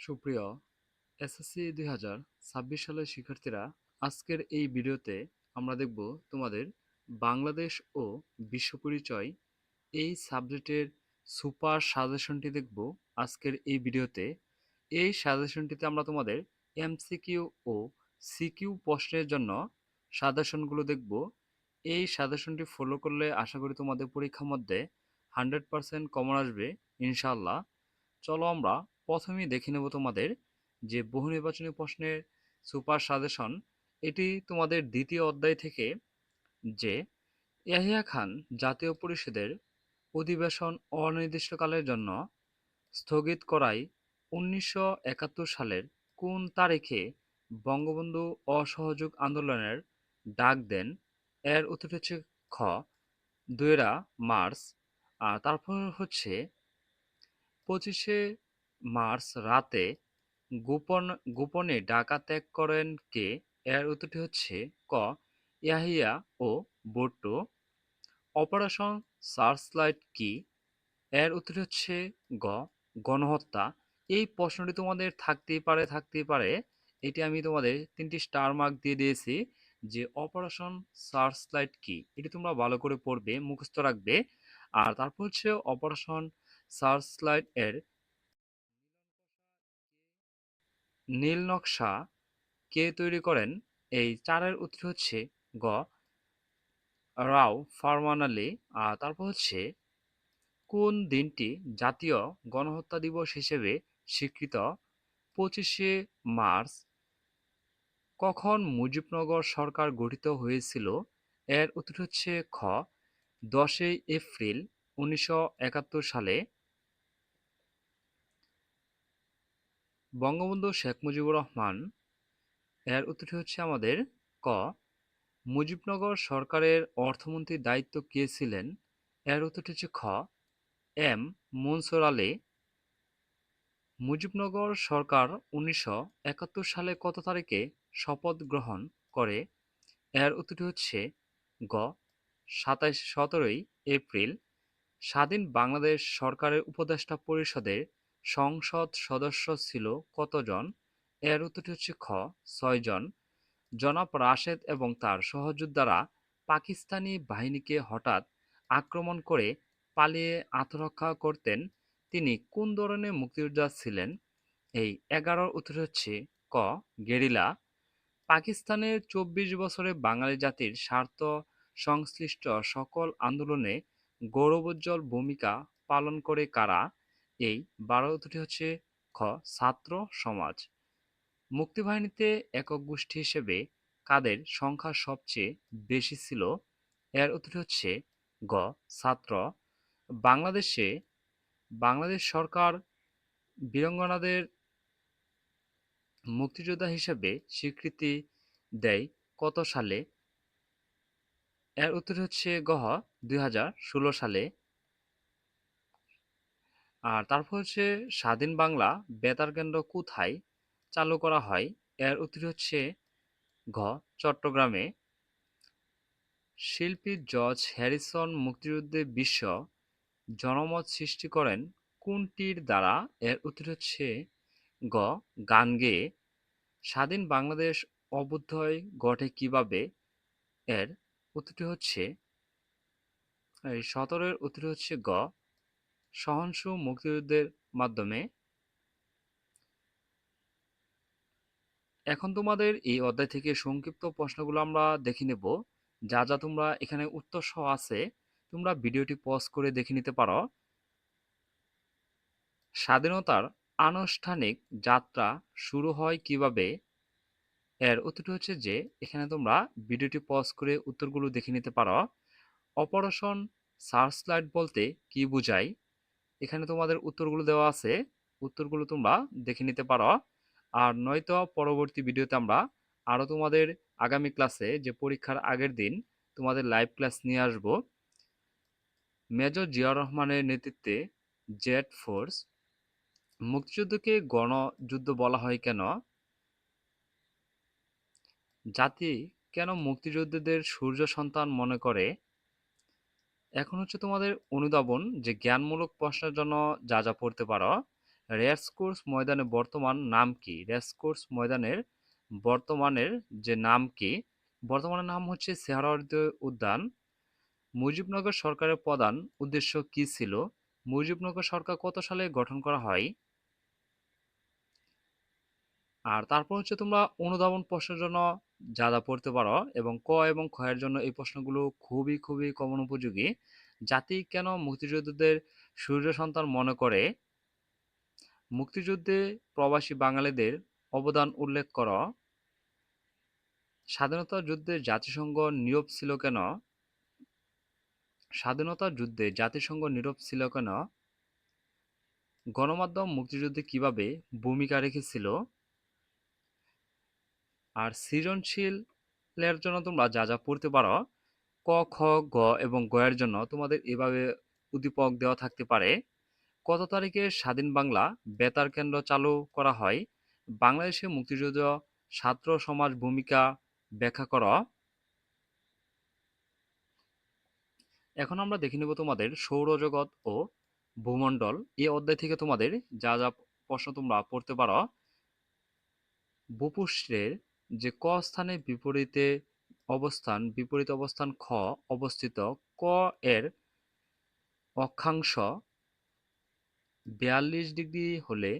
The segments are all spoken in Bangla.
সুপ্রিয় এসএসসি 2026 সালের শিক্ষার্থীরা, আজকের এই ভিডিওতে আমরা দেখব তোমাদের বাংলাদেশ ও বিশ্ব পরিচয় এই সাবজেক্টের সুপার সাজেশনটি দেখব আজকের এই ভিডিওতে। এই সাজেশনটিতে আমরা তোমাদের এমসিকিউ ও সিকিউ প্রশ্নের জন্য সাজেশনগুলো দেখব। এই সাজেশনটি ফলো করলে আশা করি তোমাদের পরীক্ষার মধ্যে 100% কমন আসবে ইনশাআল্লাহ। চলো আমরা প্রথমেই দেখে নেব তোমাদের যে বহু নির্বাচনী প্রশ্নের সুপার সাজেশন। এটি তোমাদের দ্বিতীয় অধ্যায় থেকে, যে ইয়াহিয়া খান জাতীয় পরিষদের অধিবেশন অনির্দিষ্টকালের জন্য স্থগিত করায় 1971 সালের কোন তারিখে বঙ্গবন্ধু অসহযোগ আন্দোলনের ডাক দেন? এর উত্তর হচ্ছে খ 2 মার্চ। আর তারপর হচ্ছে 25শে মার্চ রাতে গোপনে ঢাকা ত্যাগ করেন কে? এর উত্তরটি হচ্ছে ক ইয়াহিয়া ও ভুট্টো। অপারেশন সার্চলাইট কি? এর উত্তরটি হচ্ছে গ গণহত্যা। এই প্রশ্নটি তোমাদের থাকতেই পারে। এটি আমি তোমাদের 3টি স্টার মার্ক দিয়ে দিয়েছি যে অপারেশন সার্চলাইট কি, এটি তোমরা ভালো করে পড়বে, মুখস্থ রাখবে। আর তারপর হচ্ছে অপারেশন সার্চলাইট এর নীল নকশা কে তৈরি করেন? এই চারের উত্তর হচ্ছে গ রাও ফরমান আলী। আর তারপর হচ্ছে কোন দিনটি জাতীয় গণহত্যা দিবস হিসেবে স্বীকৃত? 25শে মার্চ। কখন মুজিবনগর সরকার গঠিত হয়েছিল? এর উত্তর হচ্ছে খ 10ই এপ্রিল 1971 সালে। বঙ্গবন্ধু শেখ মুজিবুর রহমান, এর উত্তরটি হচ্ছে আমাদের ক মুজিবনগর সরকারের অর্থমন্ত্রীর দায়িত্ব কে ছিলেন? এর উত্তরটি হচ্ছে খ এম মনসুর আলী। মুজিবনগর সরকার 1971 সালে কত তারিখে শপথ গ্রহণ করে? এর উত্তরটি হচ্ছে গ 17ই এপ্রিল। স্বাধীন বাংলাদেশ সরকারের উপদেষ্টা পরিষদের সংসদ সদস্য ছিল কতজন? এর উত্তরটি হচ্ছে খ 6 জন। জনাব রাশেদ এবং তার সহযোদ্ধারা পাকিস্তানি বাহিনীকে হঠাৎ আক্রমণ করে পালিয়ে আত্মরক্ষা করতেন। তিনি কোন ধরনের মুক্তিযোদ্ধা ছিলেন? এই 11র উত্তর হচ্ছে ক গেরিলা। পাকিস্তানের 24 বছরে বাঙালি জাতির স্বার্থ সংশ্লিষ্ট সকল আন্দোলনে গৌরবোজ্জ্বল ভূমিকা পালন করে কারা? এই 12 উত্তরটি হচ্ছে খ ছাত্র সমাজ। মুক্তিবাহিনীতে একক গোষ্ঠী হিসেবে কাদের সংখ্যা সবচেয়ে বেশি ছিল? এর উত্তরটি হচ্ছে গ ছাত্র। বাংলাদেশে বাংলাদেশ সরকার বীরাঙ্গনাদের মুক্তিযোদ্ধা হিসেবে স্বীকৃতি দেয় কত সালে? এর উত্তর হচ্ছে গ 2016 সালে। আর তারপর হচ্ছে স্বাধীন বাংলা বেতার কেন্দ্র কোথায় চালু করা হয়? এর উত্তর হচ্ছে ঘ চট্টগ্রামে। শিল্পী জর্জ হ্যারিসন মুক্তিযুদ্ধে বিশ্ব জনমত সৃষ্টি করেন কোনটির দ্বারা? এর উত্তর হচ্ছে গ গান গেয়ে। স্বাধীন বাংলাদেশ অভ্যুদয় ঘটে কিভাবে? এর উত্তরটি হচ্ছে 17-এর উত্তরটি হচ্ছে গ সহিংস মুক্তিযুদ্ধের মাধ্যমে। এখন তোমাদের এই অধ্যায় থেকে সংক্ষিপ্ত প্রশ্নগুলো আমরা দেখে নেব। যা যা তোমরা এখানে উত্তর সহ আছে, তোমরা ভিডিওটি পজ করে দেখে নিতে পারো। স্বাধীনতার আনুষ্ঠানিক যাত্রা শুরু হয় কিভাবে? এর উত্তরটি হচ্ছে যে এখানে তোমরা ভিডিওটি পজ করে উত্তরগুলো দেখে নিতে পারো। অপারেশন সার্চলাইট বলতে কি বোঝায়? এখানে তোমাদের উত্তরগুলো দেওয়া আছে, উত্তরগুলো তোমরা দেখে নিতে পারো। আর নয়তো পরবর্তী ভিডিওতে আমরা আরও তোমাদের আগামী ক্লাসে, যে পরীক্ষার আগের দিন তোমাদের লাইভ ক্লাস নিয়ে আসব। মেজর জিয়াউর রহমানের নেতৃত্বে জেড ফোর্স। মুক্তিযুদ্ধকে গণযুদ্ধ বলা হয় কেন? জাতি কেন মুক্তিযোদ্ধাদের সূর্য সন্তান মনে করে? এখন হচ্ছে তোমাদের অনুধাবন, যে জ্ঞানমূলক প্রশ্নের জন্য যা যা পড়তে পারো। রেসকোর্স ময়দানের বর্তমান নাম কি? রেসকোর্স ময়দানের বর্তমানের যে নাম কি? বর্তমানের নাম হচ্ছে সোহরাওয়ার্দী উদ্যান। মুজিবনগর সরকারের প্রধান উদ্দেশ্য কি ছিল? মুজিবনগর সরকার কত সালে গঠন করা হয়? আর তারপর হচ্ছে তোমরা অনুধাবন প্রশ্নের জন্য যা যা পড়তে পারো, এবং ক এবং খ এর জন্য এই প্রশ্নগুলো খুবই খুবই কমন উপযোগী। জাতি কেন মুক্তিযোদ্ধাদের সূর্য সন্তান মনে করে? মুক্তিযুদ্ধে প্রবাসী বাঙালিদের অবদান উল্লেখ করো। স্বাধীনতা যুদ্ধে জাতিসংঘ নীরব ছিল কেন? স্বাধীনতা যুদ্ধে জাতিসংঘ নীরব ছিল কেন? গণমাধ্যম মুক্তিযুদ্ধে কিভাবে ভূমিকা রেখেছিল? আর সৃজনশীলের জন্য তোমরা যা যা পড়তে পারো, ক, খ, গ এবং গ এর জন্য তোমাদের এভাবে উদ্দীপক দেওয়া থাকতে পারে। কত তারিখে স্বাধীন বাংলা বেতার কেন্দ্র চালু করা হয়? বাংলাদেশে মুক্তিযুদ্ধ ছাত্র সমাজ ভূমিকা ব্যাখ্যা করো। এখন আমরা দেখে নেব তোমাদের সৌরজগৎ ও ভূমণ্ডল এই অধ্যায় থেকে তোমাদের যা যা প্রশ্ন তোমরা পড়তে পারো। ভূপৃষ্ঠের যে ক স্থানে বিপরীত অবস্থান খ অবস্থিত, ক এর অক্ষাংশ ৪২ ডিগ্রি হলে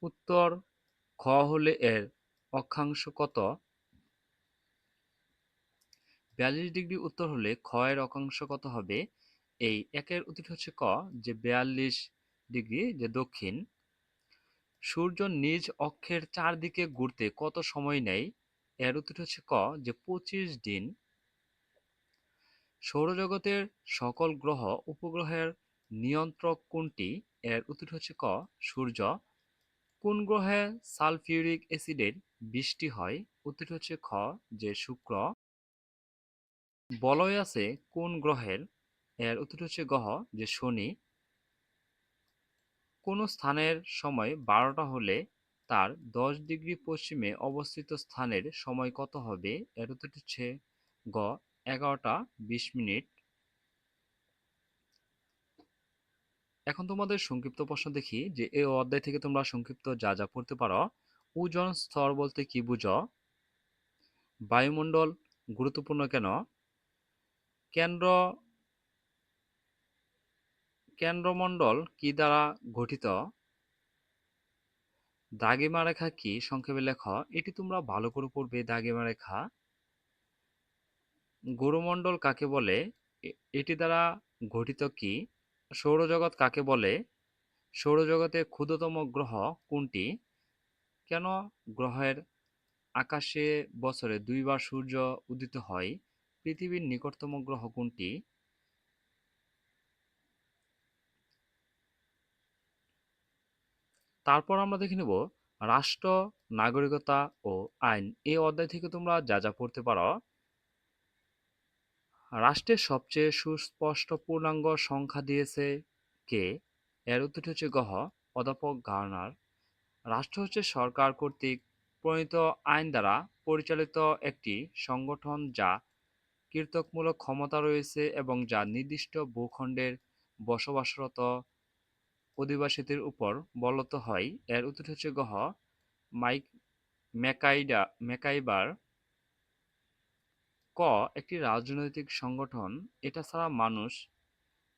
উত্তর, খ হলে এর অক্ষাংশ কত? ৪২ ডিগ্রি উত্তর হলে খ এর অক্ষাংশ কত হবে? এই একের উত্তর হচ্ছে ক, যে ৪২ ডিগ্রি যে দক্ষিণ। সূর্য নিজ অক্ষের চারদিকে ঘুরতে কত সময় নেয়? এর উত্তর হচ্ছে ক, যে ২৫ দিন। সৌরজগতের সকল গ্রহ উপগ্রহের নিয়ন্ত্রক কোনটি? এর উত্তর হচ্ছে ক, সূর্য। কোন গ্রহে সালফিউরিক অ্যাসিডের বৃষ্টি হয়? উত্তর হচ্ছে খ, যে শুক্র। বলয় আছে কোন গ্রহের? এর উত্তর হচ্ছে গহ, যে শনি। কোন স্থানের সময় ১২টা হলে তার ১০ ডিগ্রি পশ্চিমে অবস্থিত স্থানের সময় কত হবে? এর উত্তর হচ্ছে গ, ১১টা ২০ মিনিট। এখন তোমাদের সংক্ষিপ্ত প্রশ্ন দেখি, যে এই অধ্যায় থেকে তোমরা সংক্ষিপ্ত যা যা পড়তে পারো। ওজোন স্তর বলতে কি বুঝো? বায়ুমণ্ডল গুরুত্বপূর্ণ কেন? কেন্দ্র কেন্দ্রমণ্ডল কি দ্বারা গঠিত? দ্রাঘিমা রেখা কি? সংক্ষেপে লেখ। এটি তোমরা ভালো করে পড়বে। দ্রাঘিমা রেখা। গুরুমণ্ডল কাকে বলে? এটি দ্বারা গঠিত কি? সৌরজগৎ কাকে বলে? সৌরজগতের ক্ষুদ্রতম গ্রহ কোনটি? কেন গ্রহের আকাশে বছরে ২ বার সূর্য উদিত হয়? পৃথিবীর নিকটতম গ্রহ কোনটি? তারপর আমরা দেখে নেব রাষ্ট্র, নাগরিকতা ও আইন এই অধ্যায় থেকে তোমরা যা যা পড়তে পারো। রাষ্ট্রের সবচেয়ে সুস্পষ্ট পূর্ণাঙ্গ সংখ্যা দিয়েছে কে? এর উত্তরটি হচ্ছে গহ, অধ্যাপক গার্নার। রাষ্ট্র হচ্ছে সরকার কর্তৃক প্রণীত আইন দ্বারা পরিচালিত একটি সংগঠন যা কর্তৃত্বমূলক ক্ষমতা রয়েছে এবং যা নির্দিষ্ট ভূখণ্ডের বসবাসরত অধিবাসীদের উপর বলবৎ হয়। এর উত্তরটি হচ্ছে গহ, মাইক ম্যাকাইবার। ক, একটি রাজনৈতিক সংগঠন। এটা ছাড়া মানুষ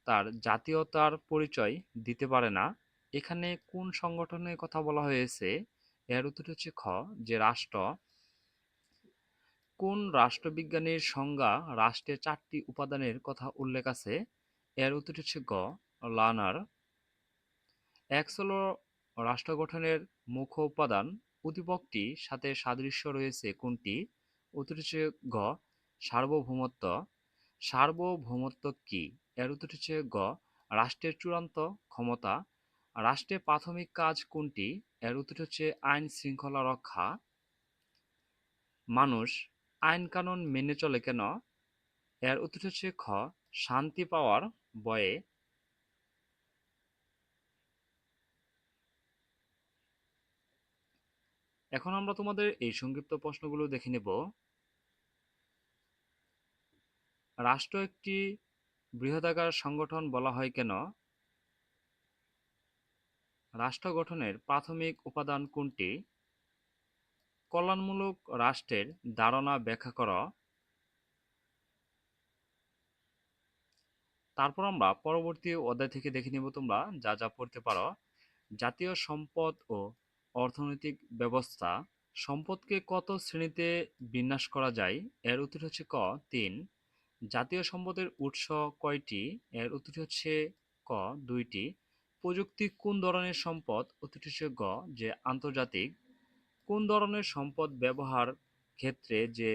তার জাতীয়তার পরিচয় দিতে পারে না। এখানে কোন সংগঠনের কথা বলা হয়েছে? এর উত্তর হচ্ছে খ, যে রাষ্ট্র। কোন রাষ্ট্রবিজ্ঞানীর সংজ্ঞা রাষ্ট্রের ৪টি উপাদানের কথা উল্লেখ আছে? এর উত্তর হচ্ছে গ, লার্নার। এক হল রাষ্ট্র গঠনের মুখ্য উপাদান। উদ্দীপকটি সাথে সাদৃশ্য রয়েছে কোনটি? উত্তর হচ্ছে গ, সার্বভৌমত্ব। সার্বভৌমত্ব কি? এর উত্তর হচ্ছে গ, রাষ্ট্রের চূড়ান্ত ক্ষমতা। রাষ্ট্রের প্রাথমিক কাজ কোনটি? এর উত্তর হচ্ছে আইন শৃঙ্খলা রক্ষা। মানুষ আইন কানুন মেনে চলে কেন? এর উত্তর হচ্ছে খ, শান্তি পাওয়ার ভয়ে। এখন আমরা তোমাদের এই সংক্ষিপ্ত প্রশ্নগুলো দেখে নেব। রাষ্ট্র একটি বৃহদাকার সংগঠন বলা হয় কেন? রাষ্ট্র গঠনের প্রাথমিক উপাদান কোনটি? কল্যাণমূলক রাষ্ট্রের ধারণা ব্যাখ্যা কর। তারপর আমরা পরবর্তী অধ্যায় থেকে দেখে নিব তোমরা যা যা পড়তে পারো। জাতীয় সম্পদ ও অর্থনৈতিক ব্যবস্থা। সম্পদকে কত শ্রেণীতে বিন্যাস করা যায়? এর উত্তর হচ্ছে ক ৩। জাতীয় সম্পদের উৎস কয়টি? এর উত্তর হচ্ছে ক ২টি। প্রযুক্তি কোন ধরনের সম্পদ? উত্তরটি হচ্ছে গ যে আন্তর্জাতিক। কোন ধরনের সম্পদ ব্যবহার ক্ষেত্রে যে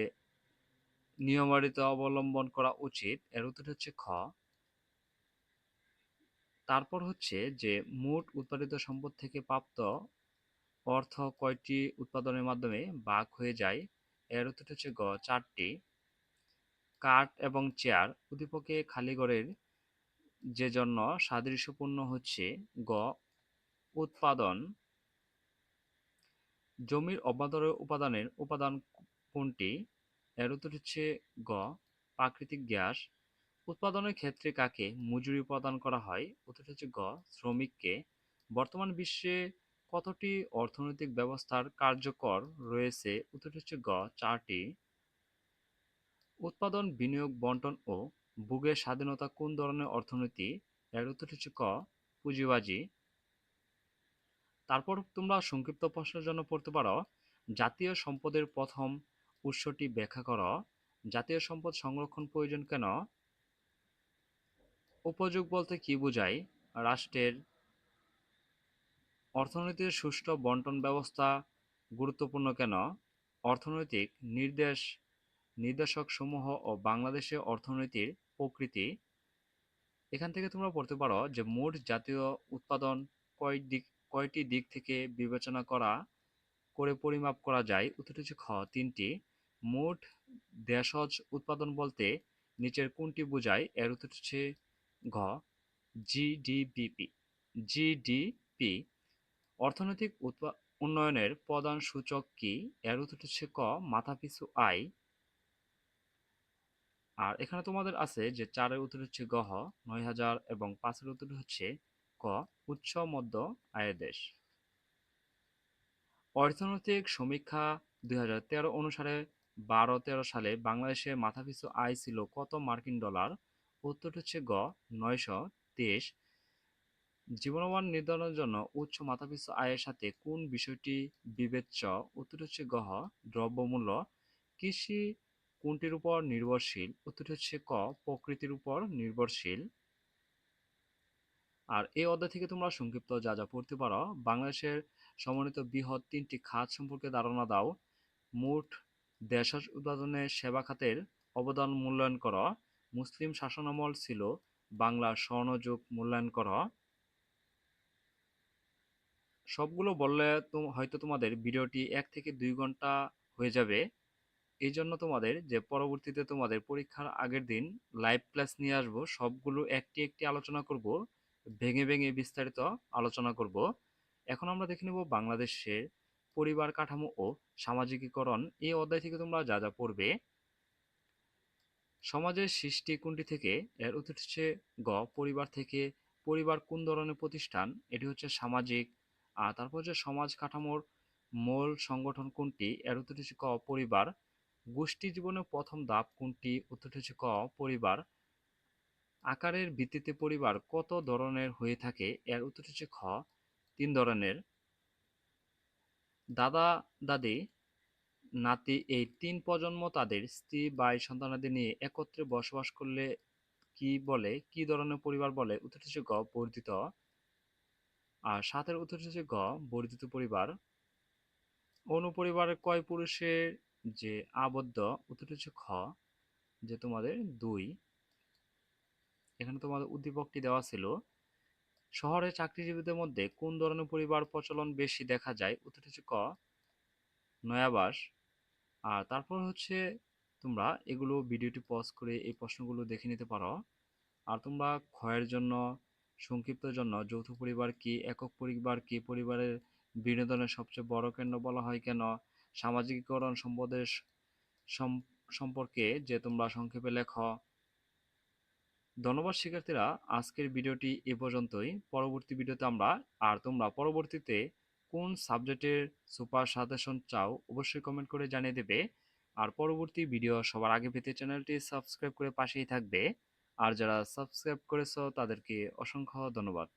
নিয়মাবলী অবলম্বন করা উচিত? এর উত্তর হচ্ছে খ। তারপর হচ্ছে যে মোট উৎপাদিত সম্পদ থেকে প্রাপ্ত অর্থ কয়টি উৎপাদনের মাধ্যমে ভাগ হয়ে যায়? এর উত্তর হচ্ছে গ ৪টি। কাঠ এবং চেয়ার উদ্দীপকে খালি ঘরের যে জন্য সাদৃশ্যপূর্ণ হচ্ছে গ উৎপাদন। জমির অভ্যন্তরে উপাদানের উপাদান কোনটি? এর উত্তর হচ্ছে গ প্রাকৃতিক গ্যাস। উৎপাদনের ক্ষেত্রে কাকে মজুরি প্রদান করা হয়? উত্তর হচ্ছে গ শ্রমিককে। বর্তমান বিশ্বে কতটি অর্থনৈতিক ব্যবস্থার কার্যকর রয়েছে? উত্তর হচ্ছে গ ৪টি। উৎপাদন, বিনিয়োগ, বণ্টন ও ভোগের স্বাধীনতা কোন ধরনের অর্থনীতি? এর উত্তর হচ্ছে ক পুঁজিবাদী। তারপর তোমরা সংক্ষিপ্ত প্রশ্নের জন্য পড়তে পারো জাতীয় সম্পদের প্রথম উৎসটি ব্যাখ্যা করো। জাতীয় সম্পদ সংরক্ষণ প্রয়োজন কেন? উপযোগ বলতে কি বোঝায়? রাষ্ট্রের অর্থনীতির সুষ্ঠু বণ্টন ব্যবস্থা গুরুত্বপূর্ণ কেন? অর্থনৈতিক নির্দেশকসমূহ ও বাংলাদেশের অর্থনীতির প্রকৃতি। এখান থেকে তোমরা পড়তে পারো যে মোট জাতীয় উৎপাদন কয়টি দিক থেকে বিবেচনা করে পরিমাপ করা যায়? উত্তরটি হচ্ছে খ ৩টি। মোট দেশজ উৎপাদন বলতে নিচের কোনটি বোঝায়? এর উত্তর হচ্ছে ঘ জিডিপি। জিডিপি। অর্থনৈতিক উন্নয়নের প্রধান সূচক কি? এর উত্তর হচ্ছে ক মাথাপিছু আয়। আর এখানে তোমাদের আছে যে ৪ এর উত্তর হচ্ছে গহ ৯,০০০ এবং ৫ এর উত্তর হচ্ছে ক উচ্চ মধ্য আয়ের দেশ। অর্থনৈতিক সমীক্ষা ২০১৩ অনুসারে ১২-১৩ সালে বাংলাদেশের মাথাপিছু আয় ছিল কত মার্কিন ডলার? উত্তর হচ্ছে গ ৯২৩। জীবনমান নির্ধারণের জন্য উচ্চ মাথাপিছু আয়ের সাথে কোন বিষয়টি বিবেচ্য? উত্তর হচ্ছে গহ দ্রব্যমূল্য। কৃষি কোনটির উপর নির্ভরশীল? উত্তর হচ্ছে ক প্রকৃতির উপর নির্ভরশীল। আর এই অধ্যায় থেকে তোমরা সংক্ষিপ্ত যা যা পড়তে পারো বাংলাদেশের সমন্বিত বৃহৎ ৩টি খাত সম্পর্কে ধারণা দাও। মোট দেশজ উৎপাদনে সেবা খাতের অবদান মূল্যায়ন করো। মুসলিম শাসনামল ছিল বাংলার স্বর্ণযুগ মূল্যায়ন করো। সবগুলো বললে হয়তো তোমাদের ভিডিওটি ১ থেকে ২ ঘন্টা হয়ে যাবে। এই জন্য তোমাদের যে পরবর্তীতে তোমাদের পরীক্ষার আগের দিন লাইভ ক্লাস নিয়ে আসবো, সবগুলো একটি একটি আলোচনা করব, ভেঙে ভেঙে বিস্তারিত আলোচনা করব। এখন আমরা দেখে নেব বাংলাদেশের পরিবার কাঠামো ও সামাজিকীকরণ। এই অধ্যায় থেকে তোমরা যা যা পড়বে। সমাজের সৃষ্টি কোনটি থেকে? এর উত্তর হচ্ছে গ পরিবার থেকে। পরিবার কোন ধরনের প্রতিষ্ঠান? এটি হচ্ছে সামাজিক। আর তারপর হচ্ছে সমাজ কাঠামোর মূল সংগঠন কোনটি? এর উত্তর হচ্ছে ক পরিবার। গোষ্ঠী জীবনের প্রথম ধাপ কোনটি? উত্তর হচ্ছে ক পরিবার। আকারের ভিত্তিতে পরিবার কত ধরনের হয়ে থাকে? এর উত্তর হচ্ছে খ ৩ ধরনের। দাদা দাদি নাতি এই ৩ প্রজন্ম তাদের স্ত্রী ভাই সন্তানাদি নিয়ে একত্রে বসবাস করলে কি ধরনের পরিবার বলে? উত্তর হচ্ছে গ বর্ধিত। আর ৭ এর উত্তর হচ্ছে গ বর্ধিত পরিবার। অনুপরিবারের কয় পুরুষের যে আবদ্ধ? উত্তর হচ্ছে খ যে তোমাদের ২। এখানে তোমাদের উদ্দীপকটি দেওয়া ছিল। শহরে চাকরিজীবীদের মধ্যে কোন ধরনের পরিবার প্রচলন বেশি দেখা যায়? উত্তর হচ্ছে ক নয়াবাস। আর তারপর হচ্ছে তোমরা এগুলো ভিডিওটি পজ করে এই প্রশ্নগুলো দেখে নিতে পারো। আর তোমরা ক্ষয়ের জন্য সংক্ষিপ্তের জন্য যৌথ পরিবার কি, একক পরিবার কি, পরিবারের বিনোদনের সবচেয়ে বড় কেন্দ্র বলা হয় কেন, সামাজিকীকরণ সম্পদের সম্পর্কে যে তোমরা সংক্ষেপে লেখো। ধন্যবাদ শিক্ষার্থীরা, আজকের ভিডিওটি এ পর্যন্তই। পরবর্তী ভিডিওতে তোমরা পরবর্তীতে কোন সাবজেক্টের সুপার সাজেশন চাও অবশ্যই কমেন্ট করে জানিয়ে দেবে। আর পরবর্তী ভিডিও সবার আগে পেতে চ্যানেলটি সাবস্ক্রাইব করে পাশেই থাকবে। আর যারা সাবস্ক্রাইব করেছো তাদেরকে অসংখ্য ধন্যবাদ।